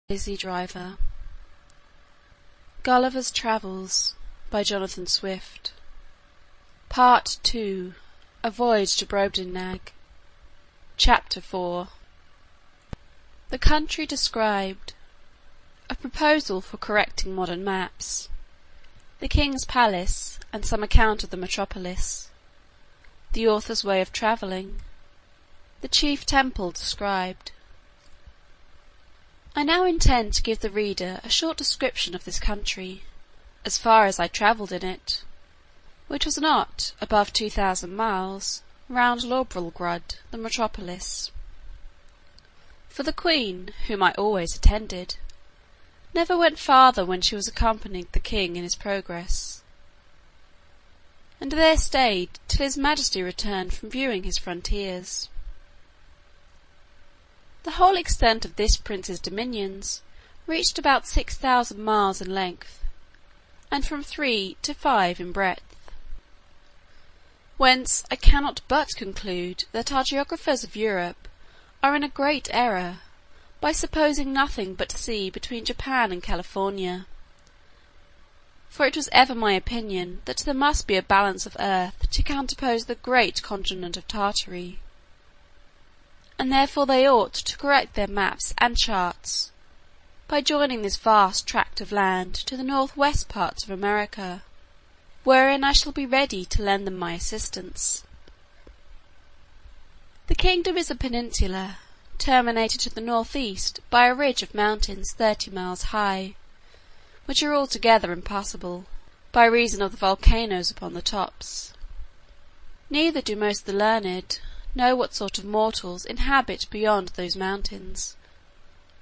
Lazy Driver. Gulliver's Travels by Jonathan Swift. Part 2. A Voyage to Brobdingnag. Chapter 4. The country described. A proposal for correcting modern maps. The King's Palace, and some account of the metropolis. The author's way of travelling. The chief temple described. I now intend to give the reader a short description of this country, as far as I travelled in it, which was not above 2,000 miles, round Lorbrulgrud, the metropolis. For the Queen, whom I always attended, never went farther when she was accompanying the King in his progress, and there stayed till his Majesty returned from viewing his frontiers. The whole extent of this prince's dominions reached about 6,000 miles in length, and from 3 to 5 in breadth. Whence I cannot but conclude that our geographers of Europe are in a great error by supposing nothing but sea between Japan and California, for it was ever my opinion that there must be a balance of earth to counterpose the great continent of Tartary, and therefore they ought to correct their maps and charts by joining this vast tract of land to the north-west parts of America, wherein I shall be ready to lend them my assistance. The kingdom is a peninsula, terminated to the north-east by a ridge of mountains 30 miles high, which are altogether impassable, by reason of the volcanoes upon the tops. Neither do most of the learned know what sort of mortals inhabit beyond those mountains,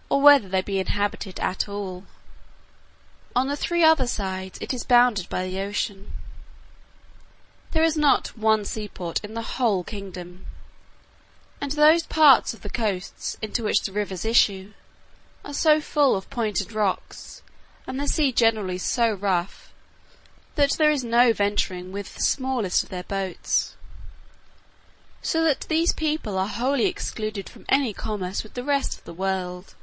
or whether they be inhabited at all. On the 3 other sides it is bounded by the ocean. There is not one seaport in the whole kingdom, and those parts of the coasts into which the rivers issue are so full of pointed rocks, and the sea generally so rough, that there is no venturing with the smallest of their boats, so that these people are wholly excluded from any commerce with the rest of the world.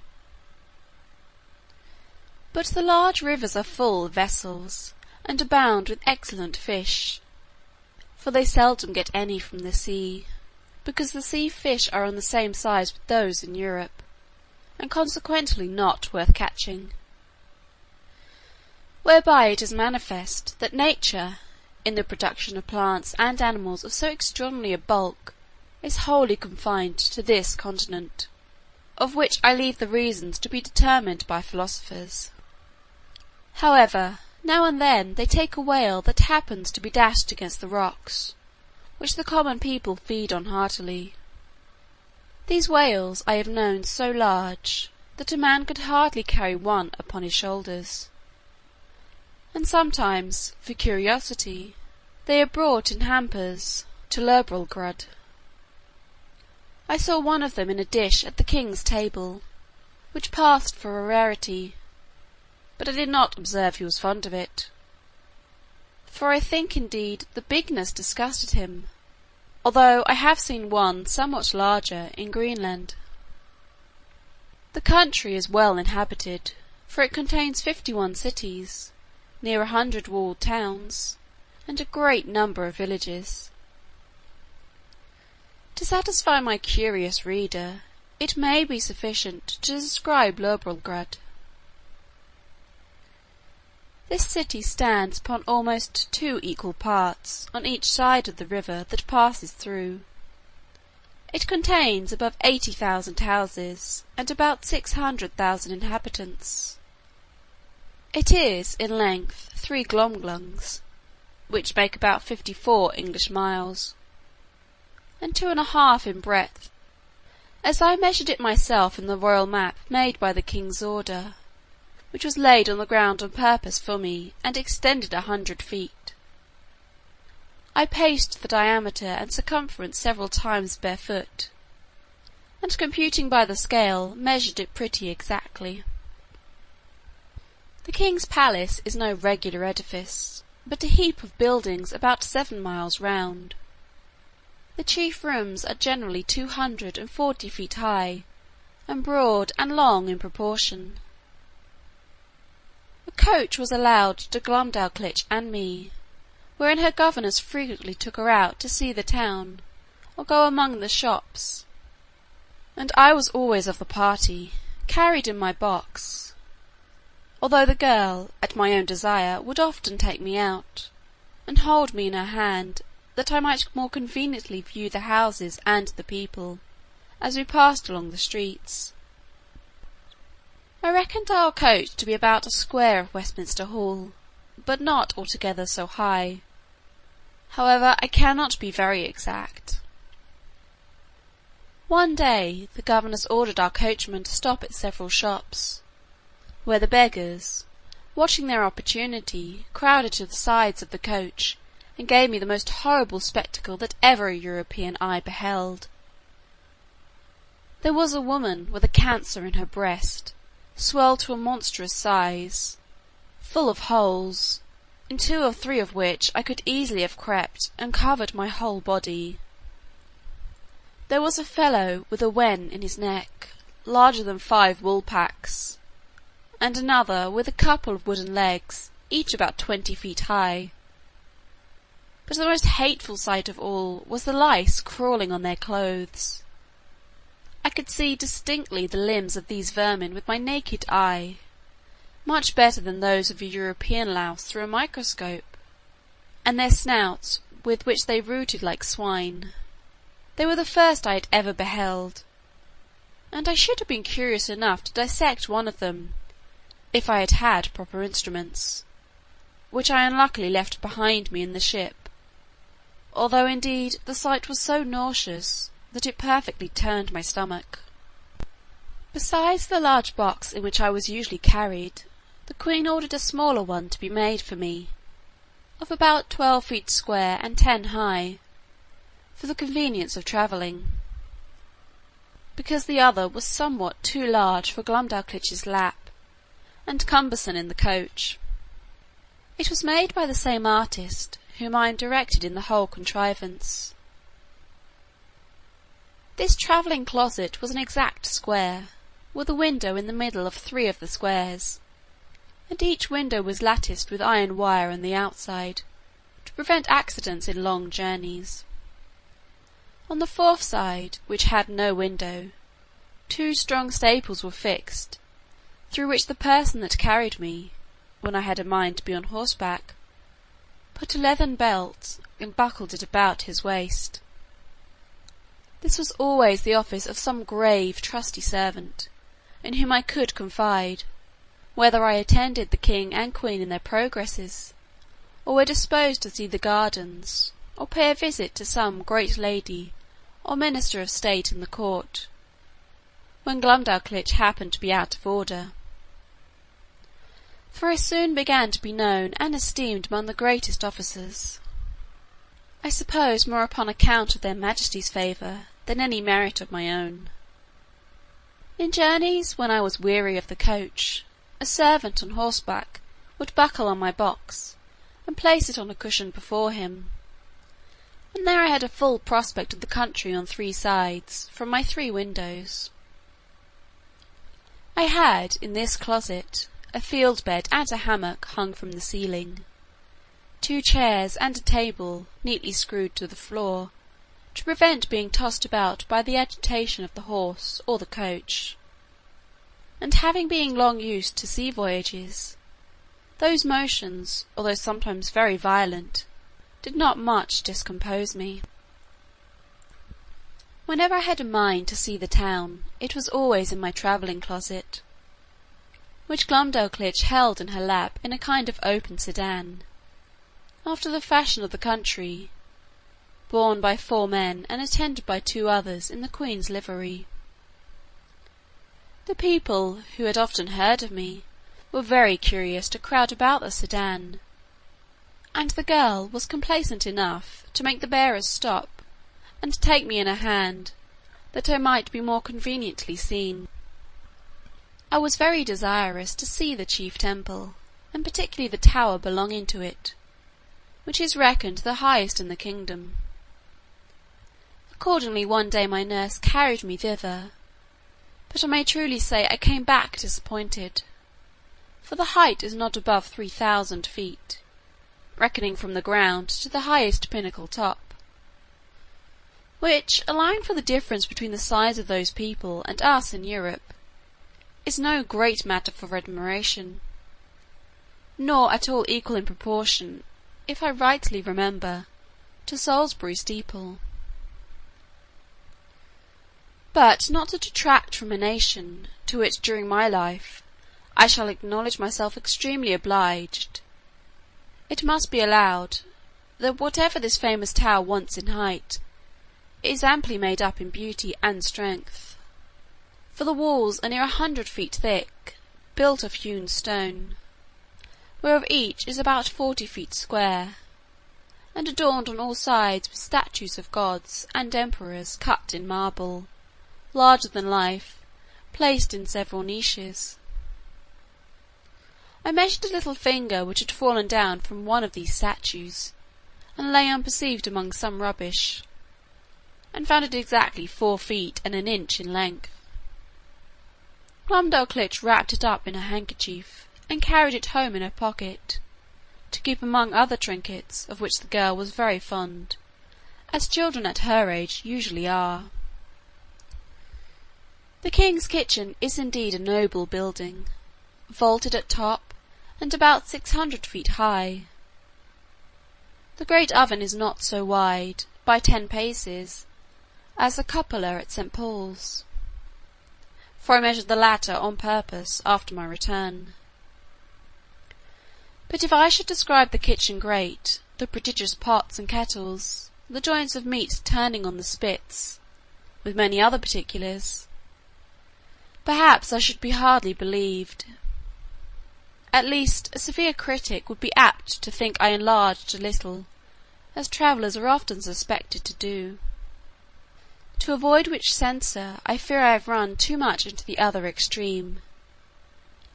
But the large rivers are full of vessels, and abound with excellent fish, for they seldom get any from the sea, because the sea fish are on the same size with those in Europe, and consequently not worth catching. Whereby it is manifest that nature, in the production of plants and animals of so extraordinary a bulk, is wholly confined to this continent, of which I leave the reasons to be determined by philosophers. However, now and then they take a whale that happens to be dashed against the rocks, which the common people feed on heartily. These whales I have known so large, that a man could hardly carry one upon his shoulders, and sometimes, for curiosity, they are brought in hampers to Lorbrulgrud. I saw one of them in a dish at the king's table, which passed for a rarity, but I did not observe he was fond of it, for I think indeed the bigness disgusted him, although I have seen one somewhat larger in Greenland. The country is well inhabited, for it contains 51 cities, near 100 walled towns, and a great number of villages. To satisfy my curious reader, it may be sufficient to describe Lorbrulgrud. This city stands upon almost 2 equal parts on each side of the river that passes through. It contains above 80,000 houses, and about 600,000 inhabitants. It is, in length, 3 glomglungs, which make about 54 English miles, and 2½ in breadth, as I measured it myself in the royal map made by the king's order, which was laid on the ground on purpose for me, and extended 100 feet. I paced the diameter and circumference several times barefoot, and computing by the scale, measured it pretty exactly. The king's palace is no regular edifice, but a heap of buildings about 7 miles round. The chief rooms are generally 240 feet high, and broad and long in proportion, A coach was allowed to Glumdalclitch and me, wherein her governess frequently took her out to see the town, or go among the shops, and I was always of the party, carried in my box, although the girl, at my own desire, would often take me out, and hold me in her hand, that I might more conveniently view the houses and the people, as we passed along the streets. I reckoned our coach to be about a square of Westminster Hall, but not altogether so high. However, I cannot be very exact. One day the governess ordered our coachman to stop at several shops, where the beggars, watching their opportunity, crowded to the sides of the coach, and gave me the most horrible spectacle that ever a European eye beheld. There was a woman with a cancer in her breast, swelled to a monstrous size, full of holes, in 2 or 3 of which I could easily have crept, and covered my whole body. There was a fellow with a wen in his neck, larger than 5 woolpacks, and another with a couple of wooden legs, each about 20 feet high. But the most hateful sight of all was the lice crawling on their clothes. I could see distinctly the limbs of these vermin with my naked eye, much better than those of a European louse through a microscope, and their snouts, with which they rooted like swine. They were the first I had ever beheld, and I should have been curious enough to dissect one of them, if I had had proper instruments, which I unluckily left behind me in the ship, although indeed the sight was so nauseous that it perfectly turned my stomach. Besides the large box in which I was usually carried, the Queen ordered a smaller one to be made for me, of about 12 feet square and 10 high, for the convenience of travelling, because the other was somewhat too large for Glumdalclitch's lap, and cumbersome in the coach. It was made by the same artist, whom I am directed in the whole contrivance. This travelling closet was an exact square, with a window in the middle of 3 of the squares, and each window was latticed with iron wire on the outside, to prevent accidents in long journeys. On the 4th side, which had no window, 2 strong staples were fixed, through which the person that carried me, when I had a mind to be on horseback, put a leathern belt, and buckled it about his waist. This was always the office of some grave trusty servant, in whom I could confide, whether I attended the king and queen in their progresses, or were disposed to see the gardens, or pay a visit to some great lady or minister of state in the court, when Glumdalclitch happened to be out of order. For I soon began to be known and esteemed among the greatest officers, I suppose more upon account of their majesties' favour than any merit of my own. In journeys, when I was weary of the coach, a servant on horseback would buckle on my box, and place it on a cushion before him, and there I had a full prospect of the country on 3 sides, from my 3 windows. I had, in this closet, a field bed and a hammock hung from the ceiling, 2 chairs and a table neatly screwed to the floor, to prevent being tossed about by the agitation of the horse or the coach, and having been long used to sea voyages, those motions, although sometimes very violent, did not much discompose me. Whenever I had a mind to see the town, it was always in my travelling closet, which Glumdalclitch held in her lap in a kind of open sedan, after the fashion of the country, borne by 4 men and attended by 2 others in the Queen's livery. The people, who had often heard of me, were very curious to crowd about the sedan, and the girl was complaisant enough to make the bearers stop, and take me in her hand, that I might be more conveniently seen. I was very desirous to see the chief temple, and particularly the tower belonging to it, which is reckoned the highest in the kingdom. Accordingly one day my nurse carried me thither, but I may truly say I came back disappointed, for the height is not above 3,000 feet, reckoning from the ground to the highest pinnacle top, which, allowing for the difference between the size of those people and us in Europe, is no great matter for admiration, nor at all equal in proportion, if I rightly remember, to Salisbury steeple. But not to detract from a nation, to which during my life I shall acknowledge myself extremely obliged, it must be allowed, that whatever this famous tower wants in height, is amply made up in beauty and strength, for the walls are near 100 feet thick, built of hewn stone, whereof each is about 40 feet square, and adorned on all sides with statues of gods and emperors cut in marble, larger than life, placed in several niches. I measured a little finger which had fallen down from one of these statues, and lay unperceived among some rubbish, and found it exactly 4 feet and an inch in length. Glumdalclitch wrapped it up in her handkerchief, and carried it home in her pocket, to keep among other trinkets, of which the girl was very fond, as children at her age usually are. The king's kitchen is indeed a noble building, vaulted at top, and about 600 feet high. The great oven is not so wide, by 10 paces, as the cupola at St. Paul's, for I measured the latter on purpose after my return. But if I should describe the kitchen grate, the prodigious pots and kettles, the joints of meat turning on the spits, with many other particulars, perhaps I should be hardly believed. At least, a severe critic would be apt to think I enlarged a little, as travellers are often suspected to do. To avoid which censure, I fear I have run too much into the other extreme,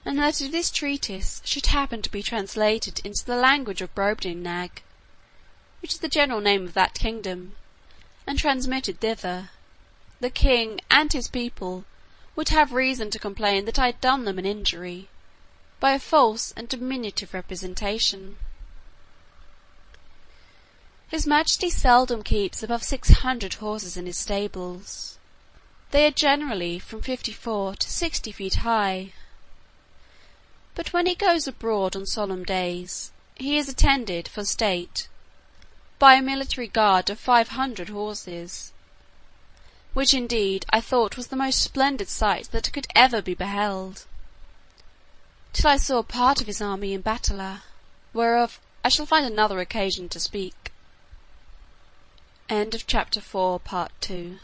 and that if this treatise should happen to be translated into the language of Brobdingnag, which is the general name of that kingdom, and transmitted thither, the king and his people would have reason to complain that I had done them an injury, by a false and diminutive representation. His Majesty seldom keeps above 600 horses in his stables. They are generally from 54 to 60 feet high. But when he goes abroad on solemn days, he is attended, for state, by a military guard of 500 horses, which indeed I thought was the most splendid sight that could ever be beheld, till I saw part of his army in battle, whereof I shall find another occasion to speak. Chapter 4 Part 2